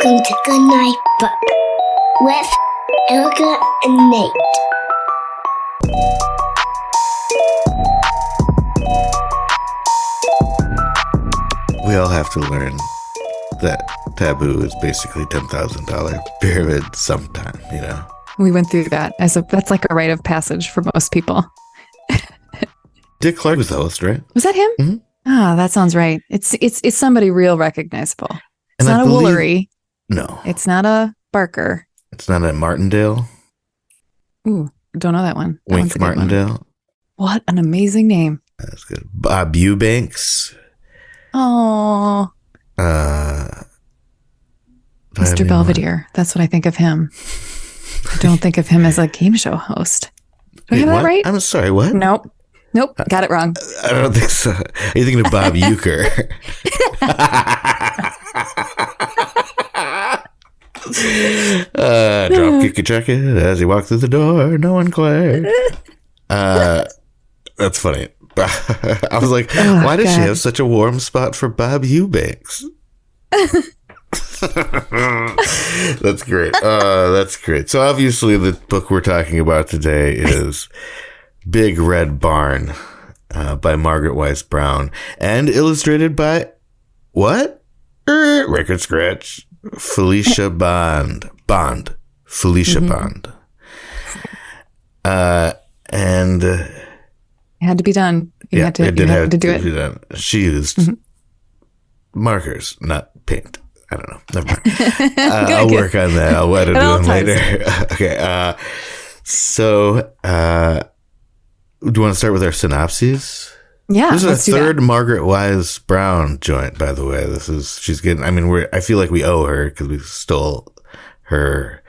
Welcome to Goodnight Book with Erica and Nate. We all have to learn that taboo is basically $10,000 pyramid sometime, you know? We went through that that's like a rite of passage for most people. Dick Clark was the host, right? Was that him? Mm-hmm. Ah, that sounds right. It's somebody real recognizable. It's not a Woolery. No. It's not a Barker. It's not a Martindale. Ooh, don't know that one. Wink Martindale. What an amazing name. That's good. Bob Eubanks. Oh. Mr. Belvedere. That's what I think of him. I don't think of him as a game show host. Do I have that right? I'm sorry, what? Nope. Got it wrong. I don't think so. Are you thinking of Bob Euchre? Drop kick a jacket as he walked through the door. No one glared. That's funny. I was like, why does she have such a warm spot for Bob Eubanks? That's great. That's great. So obviously the book we're talking about today is Big Red Barn by Margaret Wise Brown and illustrated by what? Record scratch. Felicia Bond. Felicia Bond. And it had to be done. You had to do it. She used markers, not paint. I don't know. Never mind. I'll work on that. I'll edit them later. Okay. So, do you want to start with our synopses? Yeah. This is our third Margaret Wise Brown joint, by the way. She's getting, I mean, I feel like we owe her because we stole her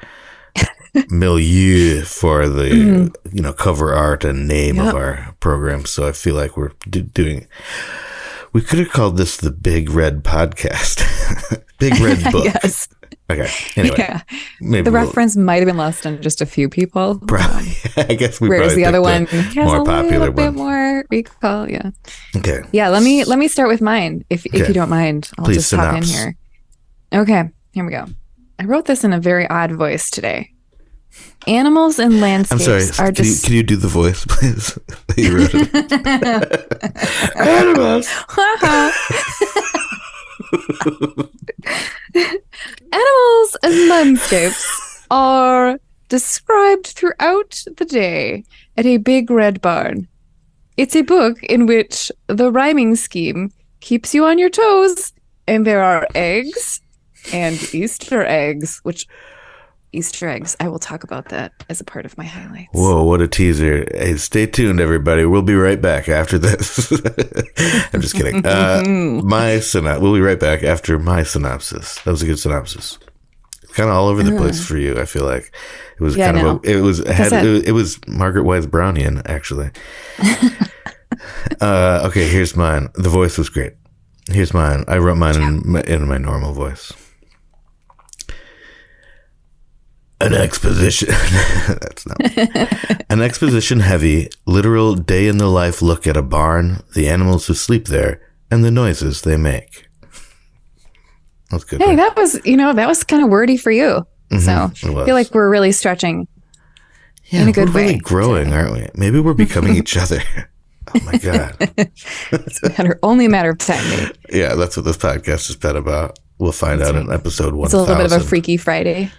milieu for the, cover art and name of our program. So I feel like we're we could have called this the Big Red Podcast. Big Red Book. Yes. Okay. Anyway, maybe the reference might have been lost on just a few people. Probably. I guess we whereas probably the other one has more a popular bit more recall. Yeah. Okay. Yeah. Let me start with mine, if you don't mind. I'll Please just hop in here. Okay. Here we go. I wrote this in a very odd voice today. Animals and landscapes are just... Can you do the voice, please? You wrote it. Animals. Animals and landscapes are described throughout the day at a Big Red Barn. It's a book in which the rhyming scheme keeps you on your toes, and there are eggs and Easter eggs, I will talk about that as a part of my highlights. Whoa, what a teaser. Hey, stay tuned, everybody. We'll be right back after this. I'm just kidding. We'll be right back after my synopsis. That was a good synopsis. Kind of all over the place for you, I feel like. It was it was Margaret Wise Brownian, actually. Okay, here's mine. The voice was great. Here's mine. I wrote mine in my normal voice. An exposition. That's not. An exposition heavy, literal day in the life look at a barn, the animals who sleep there, and the noises they make. That's good. Hey, that was kind of wordy for you. So I feel like we're really stretching in a good way. We're really growing, aren't we? Maybe we're becoming each other. Oh my God. It's only a matter of time, Nate. Yeah, that's what this podcast has been about. We'll find out in episode 1000. It's a little bit of a Freaky Friday.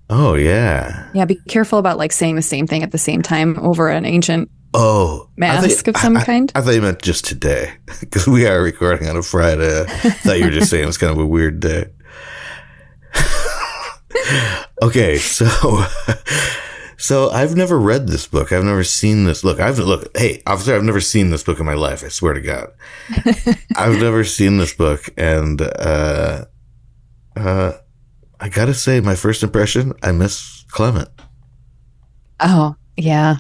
Oh, yeah. Yeah, be careful about saying the same thing at the same time over an ancient mask of some kind. I thought you meant just today, because we are recording on a Friday. I thought you were just saying it's kind of a weird day. Okay, so I've never read this book. I've never seen this. Hey, officer, I've never seen this book in my life. I swear to God. I've never seen this book, and I gotta say, my first impression, I miss Clement. Oh, yeah.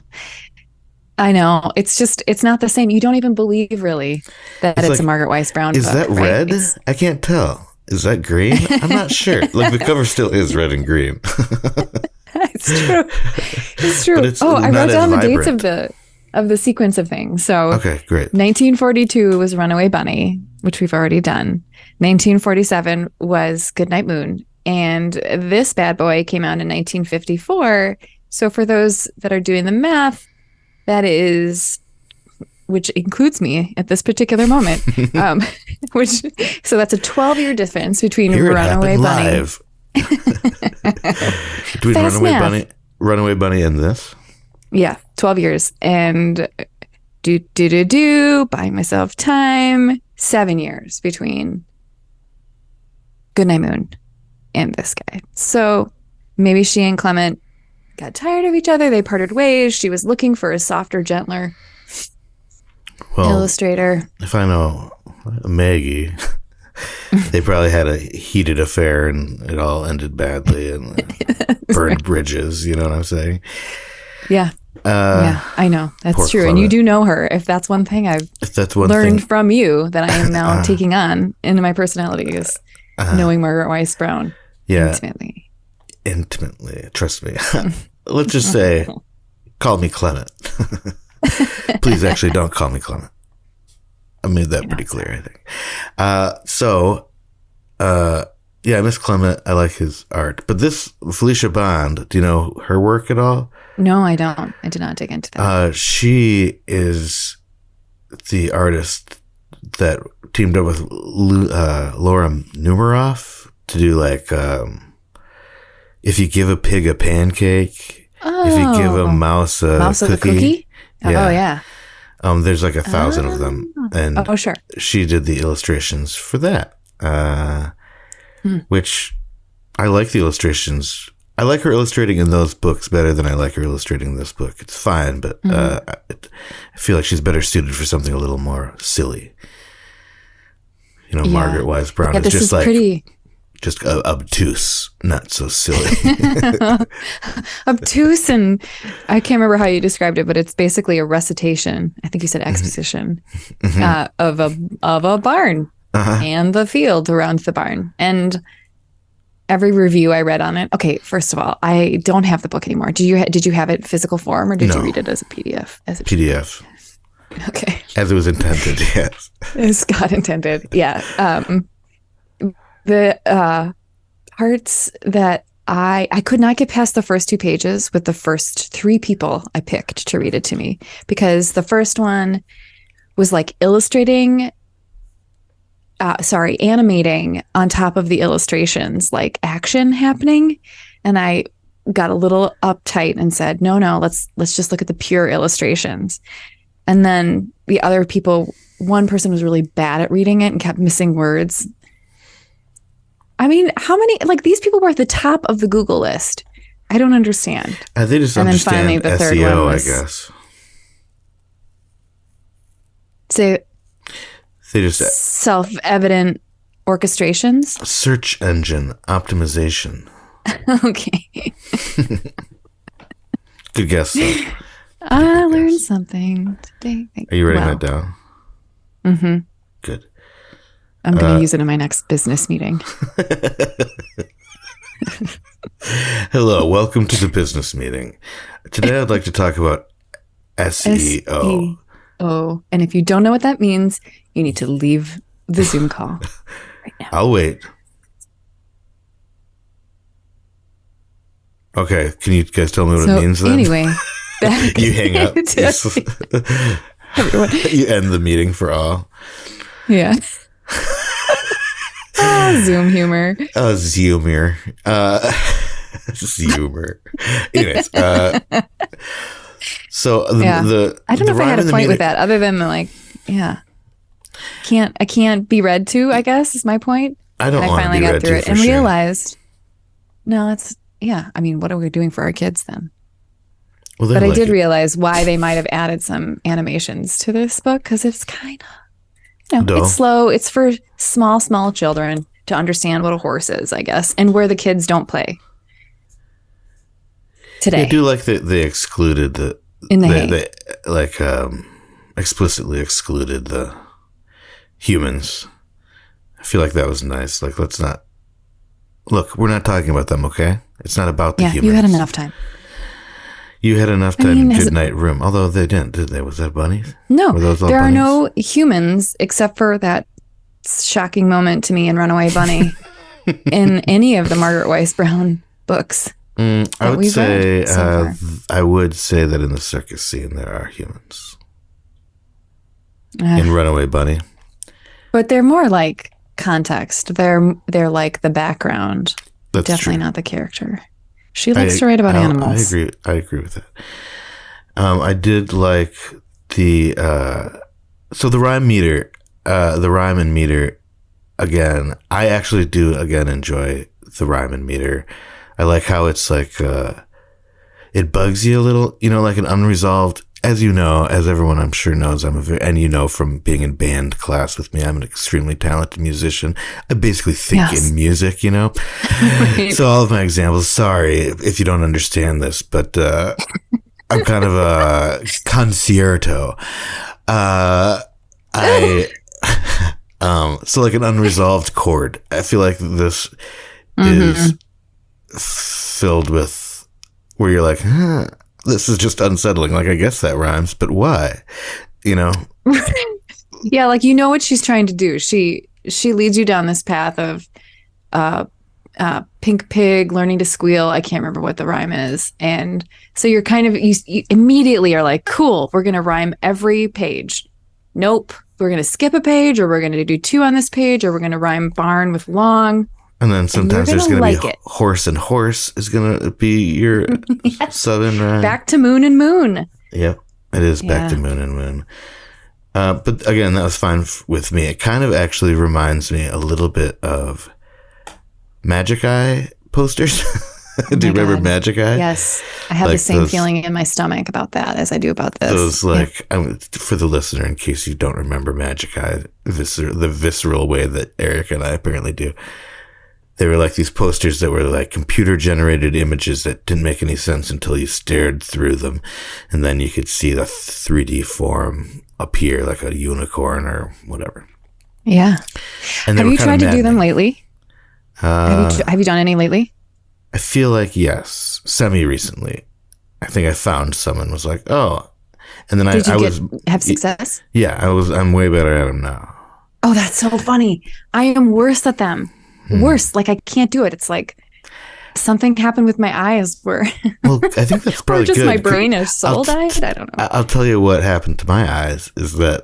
I know. It's not the same. You don't even believe, really, that it's a Margaret Wise Brown book. Is that red? Right? I can't tell. Is that green? I'm not sure. The cover still is red and green. It's true. It's true. I wrote down the dates of the sequence of things. So, okay, great. 1942 was Runaway Bunny, which we've already done. 1947 was Goodnight Moon. And this bad boy came out in 1954. So for those that are doing the math, that is, which includes me at this particular moment, so that's a 12-year difference between Here it Runaway happened Bunny. live. Between Fast math. Runaway Bunny and this? Yeah, 12 years. And buying myself time, 7 years between Goodnight Moon and this guy. So maybe she and Clement got tired of each other. They parted ways. She was looking for a softer, gentler illustrator. If I know Maggie, they probably had a heated affair and it all ended badly and burned bridges. You know what I'm saying? Yeah. Yeah, I know. That's true. And you do know her. If that's one thing I've learned from you that I am now taking on into my personality is knowing Margaret Weiss Brown intimately. Trust me. Let's just say, call me Clement. Please, actually, don't call me Clement. I made that pretty clear, I think. Yeah, Miss Clement, I like his art. But this Felicia Bond, do you know her work at all? No, I don't. I did not dig into that. She is the artist that teamed up with Laura Numeroff to do like if you give a pig a pancake, if you give a mouse a cookie. Yeah. Oh, yeah. There's like 1,000 of them. And sure. She did the illustrations for that, which I like the illustrations. I like her illustrating in those books better than I like her illustrating in this book. It's fine, but I feel like she's better suited for something a little more silly. You know, Margaret Wise Brown is just like pretty... just obtuse, not so silly. Obtuse, and I can't remember how you described it, but it's basically a recitation. I think you said exposition of a barn and the field around the barn. And every review I read on it. Okay, first of all, I don't have the book anymore. Did you have it in physical form, or did you read it as a PDF? As a PDF. Okay. As it was intended, yes. As God intended, yeah. The parts that I could not get past the first 2 pages with the first 3 people I picked to read it to me, because the first one was like animating on top of the illustrations, like action happening. And I got a little uptight and said, no, let's just look at the pure illustrations. And then the other people, one person was really bad at reading it and kept missing words. I mean, how many, like, these people were at the top of the Google list. I don't understand. They just and understand then finally the third SEO, one was, I guess. They just self-evident orchestrations. Search engine optimization. Okay. Good guess, though. I learned something today. Are you writing that down? Mm-hmm. Good. I'm going to use it in my next business meeting. Hello, welcome to the business meeting. Today I'd like to talk about SEO. Oh, and if you don't know what that means, you need to leave the Zoom call right now. I'll wait. Okay, can you guys tell me what it means then? Anyway, you hang up. Everyone. You end the meeting for all. Yeah. Zoom humor. Zoomer. Zoomer. Anyways, so I don't know if I had a point with that, other than like, I can't be read to, I guess is my point. I finally got through it and realized, no, it's I mean, what are we doing for our kids then? Well, but I did realize why they might have added some animations to this book, because it's kind of, it's slow. It's for small children to understand what a horse is, I guess, and where the kids don't play today. I do like that they excluded they explicitly excluded the humans. I feel like that was nice. Like, let's not look. We're not talking about them, okay? It's not about the humans. You had enough time. You had enough time in Goodnight Room. Although they didn't, did they? Was that bunnies? No, there are no humans except for that shocking moment to me in Runaway Bunny in any of the Margaret Weiss Brown books. I would we've say read so far. I would say that in the circus scene there are humans. Uh, In Runaway Bunny, but they're more like context. They're like the background. that's Definitely true. not the character. She likes to write about animals. I agree with that. I did like the so the rhyme meter, the rhyme and meter. Again, I actually do enjoy the rhyme and meter. I like how it's like it bugs you a little, like an unresolved. As you know, as everyone I'm sure knows, and you know from being in band class with me, I'm an extremely talented musician. I basically think in music, Right. So all of my examples, sorry if you don't understand this, but I'm kind of a concerto. So like an unresolved chord. I feel like this is filled with where you're like, this is just unsettling. Like, I guess that rhymes, but why? Yeah, like what she's trying to do. She leads you down this path of pink pig learning to squeal. I can't remember what the rhyme is, and so you're kind of you immediately are like, cool, we're gonna rhyme every page. Nope, we're gonna skip a page, or we're gonna do 2 on this page, or we're gonna rhyme barn with long. And then sometimes there's gonna going to be like it. horse and horse is going to be your southern rhyme. Back to moon and moon. Yep, it is back to moon and moon. But again, that was fine with me. It kind of actually reminds me a little bit of Magic Eye posters. Do you remember Magic Eye? Yes, I have the same feeling in my stomach about that as I do about this. Those for the listener, in case you don't remember Magic Eye, the visceral way that Eric and I apparently do. They were like these posters that were like computer generated images that didn't make any sense until you stared through them. And then you could see the 3D form appear, like a unicorn or whatever. Yeah. And have you tried to do them lately? Have you done any lately? I feel like yes. Semi-recently. I think I found some and was like, oh. And then Did you have success? Yeah, I'm way better at them now. Oh, that's so funny. I am worse at them. Worse. Like I can't do it. It's like something happened with my eyes where well, I think that's probably or just good. my brain is soul died. I don't know. I'll tell you what happened to my eyes is that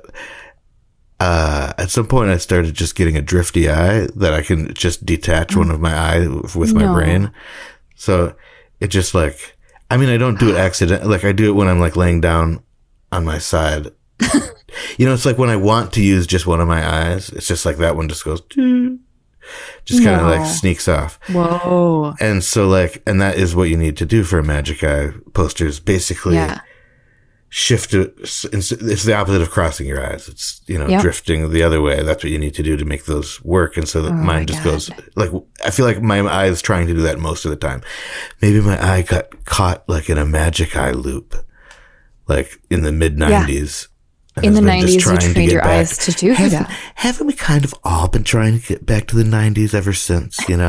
at some point I started just getting a drifty eye that I can just detach one of my eye with my brain. So it just like, I mean, I don't do it accidentally. Like I do it when I'm like laying down on my side. It's like when I want to use just one of my eyes, it's just like that one just goes, just kind of like sneaks off. Whoa. And so and that is what you need to do for a Magic Eye poster is basically shift it. It's the opposite of crossing your eyes. It's, drifting the other way. That's what you need to do to make those work. And so that mine just goes like, I feel like my eye is trying to do that most of the time. Maybe my eye got caught like in a Magic Eye loop, like in the mid 90s. In the 90s, you trained your eyes to do that. Haven't we kind of all been trying to get back to the 90s ever since, I think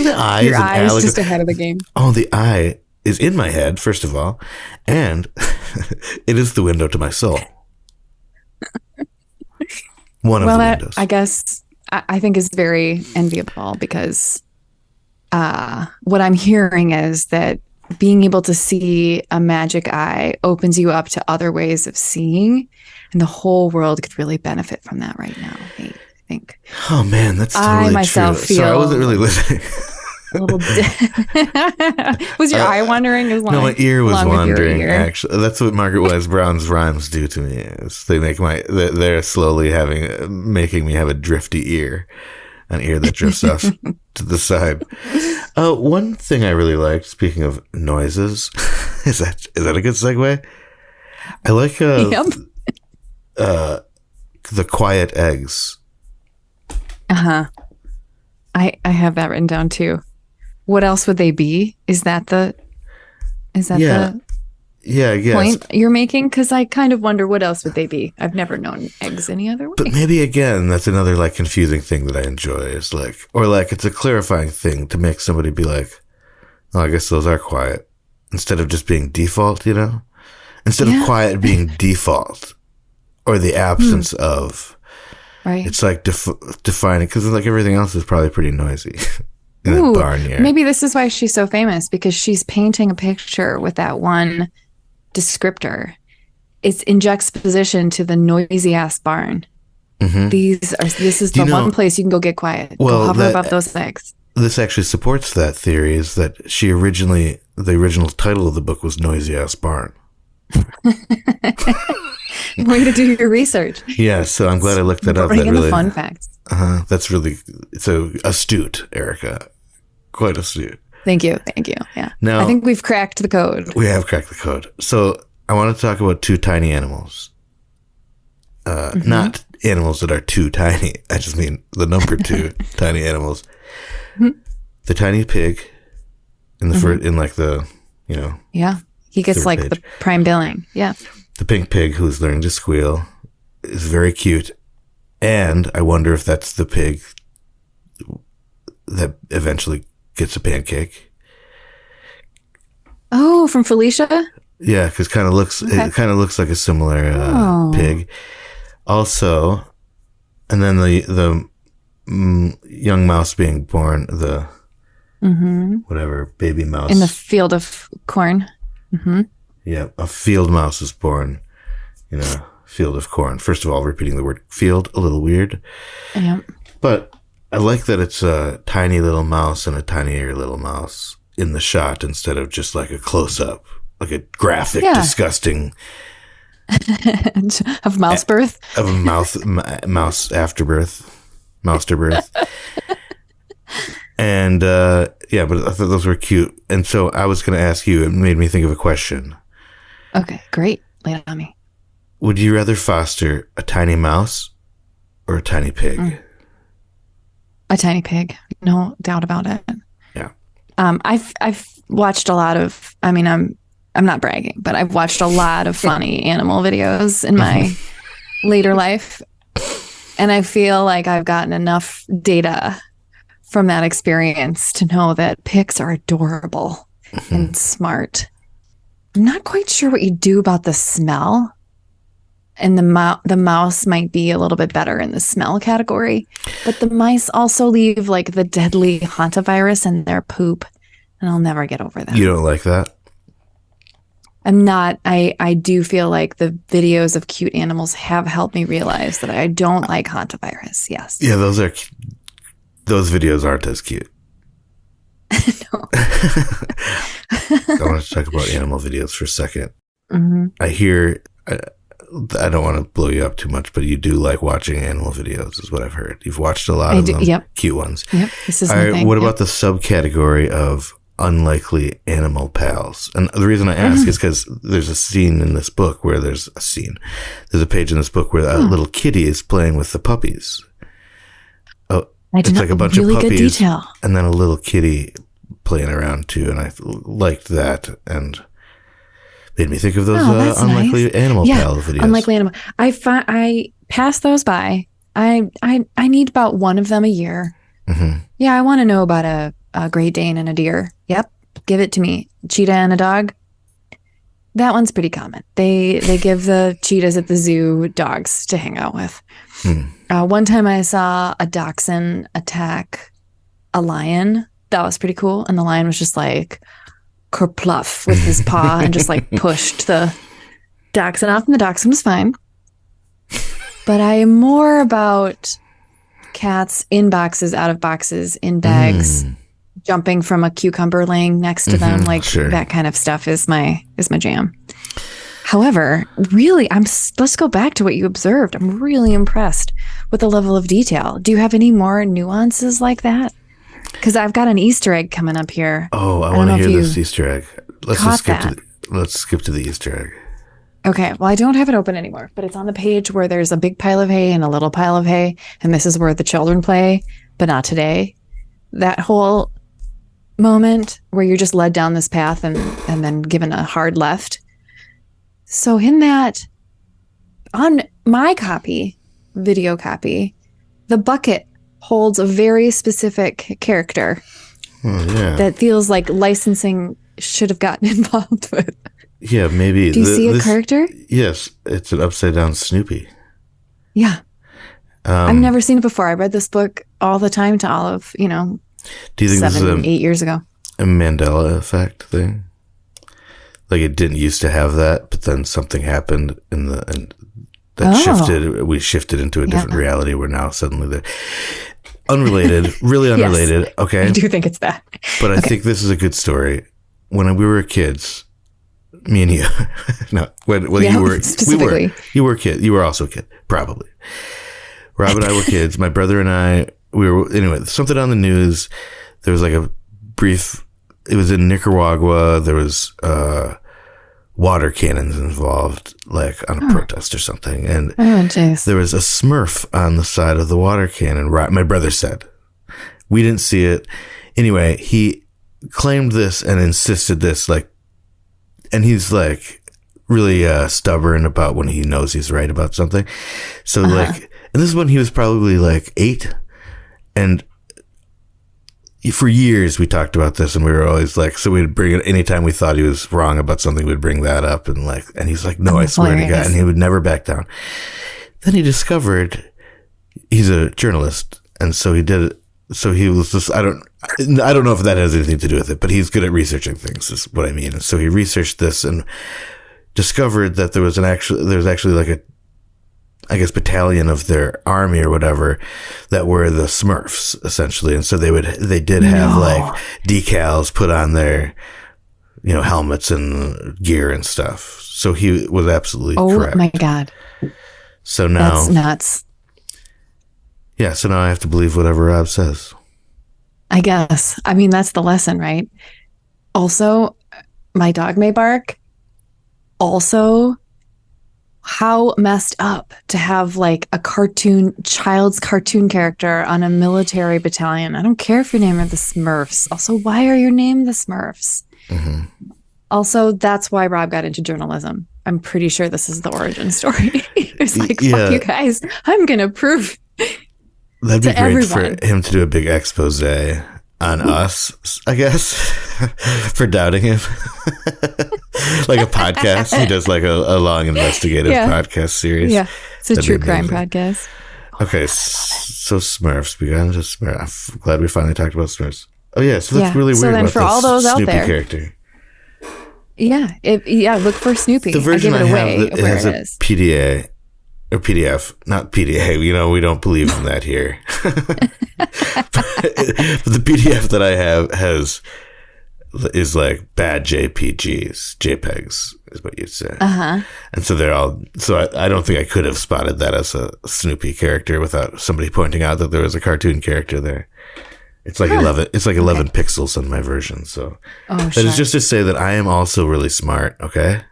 the eye your eye is just ahead of the game. Oh, the eye is in my head, first of all, and it is the window to my soul. One of the windows. I guess I think is very enviable because what I'm hearing is that being able to see a magic eye opens you up to other ways of seeing, and the whole world could really benefit from that right now. I think. Oh man, that's totally I myself true. feel Sorry, I wasn't really listening. a little. Was your eye wandering? As long no, my ear was wandering. Ear. Actually, that's what Margaret Wise Brown's rhymes do to me. Is they make they're slowly making me have a drifty ear. An ear that drifts off to the side. One thing I really liked, speaking of noises, is that a good segue? I like the quiet eggs. I have that written down too. What else would they be? Is that the I guess. point you're making? Because I kind of wonder what else would they be. I've never known eggs any other way. But maybe again, that's another like confusing thing that I enjoy is like, or like it's a clarifying thing to make somebody be like, oh, I guess those are quiet instead of just being default, Instead of quiet being default or the absence of, Right. It's like defining, because like everything else is probably pretty noisy in that barn here. Maybe this is why she's so famous, because she's painting a picture with that one descriptor. It's in juxtaposition to the noisy ass barn. Mm-hmm. This is the one place you can go get quiet. Well, go hover above those eggs. This actually supports that theory, is that the original title of the book was Noisy Ass Barn. Way to do your research. Yeah, so I'm glad I looked that up. Bring That in really, the fun facts. That's really, so astute, Erica. Quite astute. Thank you. Yeah. Now, I think we've cracked the code. We have cracked the code. So I want to talk about two tiny animals. Not animals that are too tiny. I just mean the number two tiny animals. Mm-hmm. The tiny pig in the in like the, Yeah. He gets like page. the prime billing. Yeah. The pink pig who's learning to squeal is very cute. And I wonder if that's the pig that eventually gets a pancake. Oh, from Felicia? Yeah, because it kind of looks like a similar pig. Also, and then the young mouse being born, the whatever baby mouse in the field of corn. Mm-hmm. Yeah, a field mouse is born in a field of corn. First of all, repeating the word field, a little weird. Yeah. But I like that it's a tiny little mouse and a tinier little mouse in the shot instead of just like a close-up, like a graphic, disgusting... of mouse birth? Of a mouse afterbirth. Mouster-birth. And, but I thought those were cute. And so I was going to ask you, it made me think of a question. Okay, great. Lay it on me. Would you rather foster a tiny mouse or a tiny pig? A tiny pig. No doubt about it. Yeah. I've watched a lot of, I'm not bragging, but I've watched a lot of funny animal videos in my later life. And I feel like I've gotten enough data from that experience to know that pigs are adorable and smart. I'm not quite sure what you do about the smell. And the mouse might be a little bit better in the smell category. But the mice also leave like the deadly hantavirus in their poop. And I'll never get over that. You don't like that? I'm not. I do feel like the videos of cute animals have helped me realize that I don't like hantavirus. Yes. Yeah, those videos aren't as cute. No. I want to talk about animal videos for a second. Mm-hmm. I hear, I don't want to blow you up too much, but you do like watching animal videos, is what I've heard. You've watched a lot of them, cute ones. Yep, this is my my thing. What about the subcategory of unlikely animal pals? And the reason I ask is because there's a scene in this book where there's a page in this book where a little kitty is playing with the puppies. It's like a bunch of puppies, good detail. And then a little kitty playing around too, and I liked that and made me think of those unlikely animal pal videos. Unlikely animal. I pass those by. I need about one of them a year. Mm-hmm. Yeah, I want to know about a Great Dane and a deer. Yep, give it to me. Cheetah and a dog. That one's pretty common. They give the cheetahs at the zoo dogs to hang out with. One time I saw a dachshund attack a lion. That was pretty cool. And the lion was just like kerpluff with his paw and just like pushed the dachshund off, and the dachshund was fine. But I am more about cats in boxes, out of boxes, in bags, jumping from a cucumber laying next to them. Like that kind of stuff is my jam. However, really, let's go back to what you observed. I'm really impressed with the level of detail. Do you have any more nuances like that? Because I've got an Easter egg coming up here. Oh, I want to hear this Easter egg. Let's skip to the Easter egg. Okay, well, I don't have it open anymore, but it's on the page where there's a big pile of hay and a little pile of hay, and this is where the children play, but not today. That whole moment where you're just led down this path and then given a hard left. So in that, on my video copy, the bucket holds a very specific character that feels like licensing should have gotten involved with. Yeah, maybe. Do you see a character? Yes, it's an upside down Snoopy. Yeah. I've never seen it before. I read this book all the time to Olive, Do you think this is 8 years ago. a Mandela effect thing? Like it didn't used to have that, but then something happened shifted. We shifted into a different reality. We're now suddenly there. Unrelated, really unrelated. Yes, okay. I do think it's that. But I think this is a good story. When we were kids, me and you, no, you were, specifically. You were a kid. You were also a kid, probably. Rob and I were kids. My brother and I, anyway, something on the news. There was like a brief, it was in Nicaragua. There was, water cannons involved, like on a protest or something. And there was a Smurf on the side of the water cannon. My brother said, we didn't see it. Anyway, he claimed this and insisted this, like, and he's like really stubborn about when he knows he's right about something. So like, and this is when he was probably like 8. And for years we talked about this and we were always like, so we'd bring it anytime we thought he was wrong about something, we'd bring that up and he's like, no, I swear to God. And he would never back down. Then he discovered he's a journalist. And so he did it. So he was just, I don't know if that has anything to do with it, but he's good at researching things is what I mean. And so he researched this and discovered that there was actually like a, I guess, battalion of their army or whatever that were the Smurfs essentially. And so they did have like decals put on their, helmets and gear and stuff. So he was absolutely correct. Oh my God. So now that's nuts. Yeah. So now I have to believe whatever Rob says. I guess. I mean, that's the lesson, right? Also, my dog may bark. Also, how messed up to have like a child's cartoon character on a military battalion. I don't care if your name are the Smurfs. Also, why are your name the Smurfs? Mm-hmm. Also, that's why Rob got into journalism. I'm pretty sure this is the origin story. It's like, fuck you guys. I'm going to prove that'd be great everyone. For him to do a big expose on us, I guess, for doubting him. Like a podcast. He does like a long investigative podcast series. Yeah. It's a true crime podcast. Okay. So Smurfs. We got into Smurfs. I'm glad we finally talked about Smurfs. Oh, yeah. So that's really weird. So then for all those out Snoopy there. Character. Yeah. Look for Snoopy. The version I have, it has a is. PDA. Or PDF, not PDA. We don't believe in that here. But the PDF that I have is like bad JPEGs is what you'd say. And so they're all. So I don't think I could have spotted that as a Snoopy character without somebody pointing out that there was a cartoon character there. It's like 11. It's like 11 pixels on my version. So that is just to say that I am also really smart. Okay,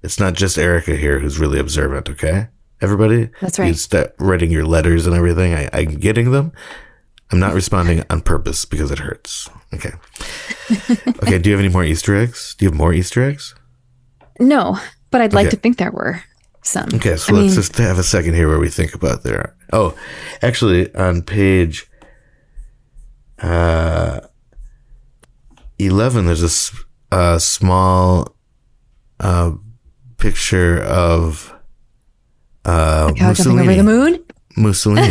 it's not just Erica here who's really observant. Okay. Everybody, that's right. You start writing your letters and everything. I'm getting them. I'm not responding on purpose because it hurts. Okay. Okay. Do you have any more Easter eggs? Do you have more Easter eggs? No, but I'd like to think there were some. Okay. So let's just have a second here where we think about there. Oh, actually, on page 11, there's a small picture of Jumping over the moon? Mussolini.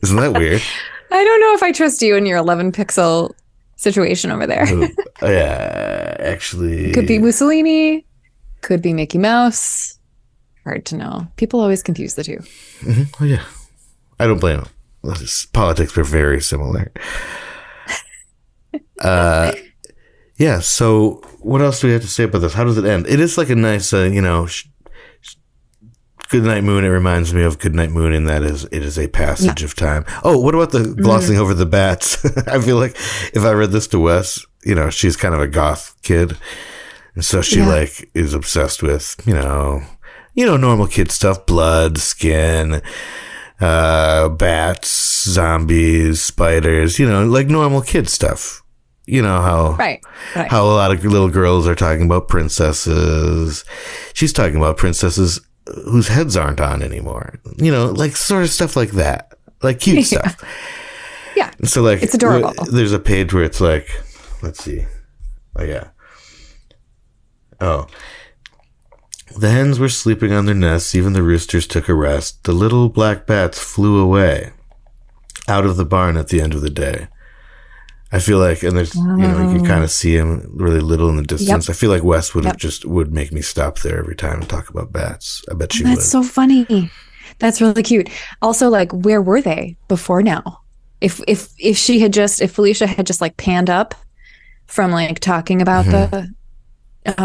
Isn't that weird? I don't know if I trust you in your 11 pixel situation over there. Yeah, actually. Could be Mussolini. Could be Mickey Mouse. Hard to know. People always confuse the two. Mm-hmm. Oh, yeah. I don't blame them. Politics were very similar. Yeah, so what else do we have to say about this? How does it end? It is like a nice, Goodnight Moon. It reminds me of Goodnight Moon in that it is a passage of time. Oh, what about the glossing over the bats? I feel like if I read this to Wes, she's kind of a goth kid. And so she is obsessed with, normal kid stuff, blood, skin, bats, zombies, spiders, like normal kid stuff. How a lot of little girls are talking about princesses. She's talking about princesses whose heads aren't on anymore. Like sort of stuff like that. Like cute stuff. Yeah. So like it's adorable. There's a page where it's like, let's see. Oh yeah. Oh. The hens were sleeping on their nests. Even the roosters took a rest. The little black bats flew away out of the barn at the end of the day. I feel like, and there's, you can kind of see him really little in the distance. Yep. I feel like Wes would make me stop there every time and talk about bats. I bet she would. That's so funny. That's really cute. Also, like, where were they before now? If Felicia had just like panned up from like talking about the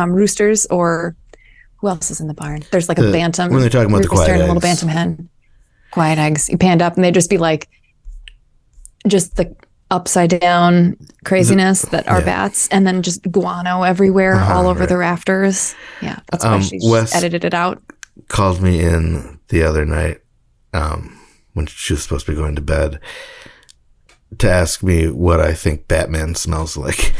roosters, or who else is in the barn? There's like a bantam. When they're talking about the quiet eggs. A little bantam hen. Quiet eggs. You panned up and they'd just be like, just the upside down craziness that are bats, and then just guano everywhere all over the rafters. Yeah, that's why she edited it out. Called me in the other night when she was supposed to be going to bed to ask me what I think Batman smells like.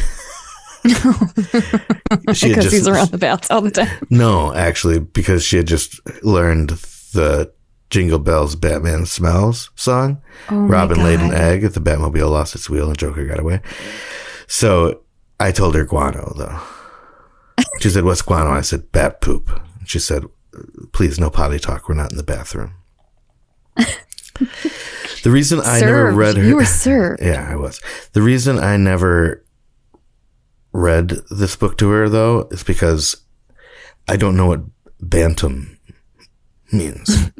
Because he's around the bats all the time. No, actually, because she had just learned the Jingle Bells Batman Smells song. Robin laid an egg, the Batmobile lost its wheel, and Joker got away. So I told her guano, though. She said, "What's guano?" I said, "Bat poop." And she said, "Please, no potty talk. We're not in the bathroom." The reason I never read her... You were served. Yeah, I was. The reason I never read this book to her, though, is because I don't know what bantam means.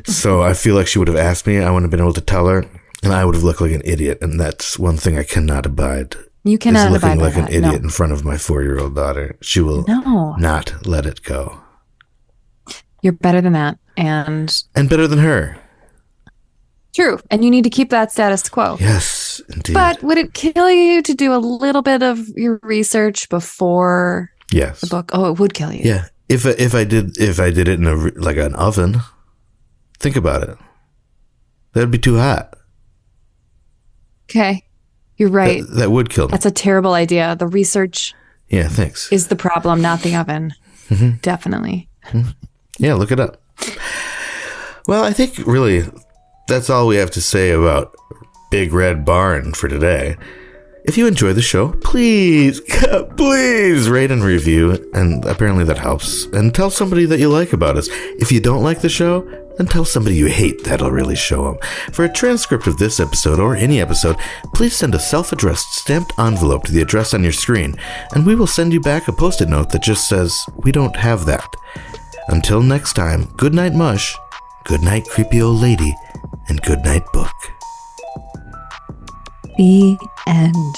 So I feel like she would have asked me, I wouldn't have been able to tell her, and I would have looked like an idiot. And that's one thing I cannot abide. You cannot is looking abide like an idiot in front of my 4-year-old daughter. She will not let it go. You're better than that. And better than her. True. And you need to keep that status quo. Yes, indeed. But would it kill you to do a little bit of your research before the book? Oh, it would kill you. Yeah. If I did it in an oven, think about it. That'd be too hot. Okay. You're right. That would kill me. That's a terrible idea. The research thanks. is the problem, not the oven. Mm-hmm. Definitely. Mm-hmm. Yeah, look it up. Well, I think really that's all we have to say about Big Red Barn for today. If you enjoy the show, please rate and review, and apparently that helps. And tell somebody that you like about us. If you don't like the show, then tell somebody you hate. That'll really show them. For a transcript of this episode or any episode, please send a self-addressed stamped envelope to the address on your screen, and we will send you back a Post-it note that just says, "We don't have that." Until next time, good night, Mush, good night, creepy old lady, and good night, book. The end.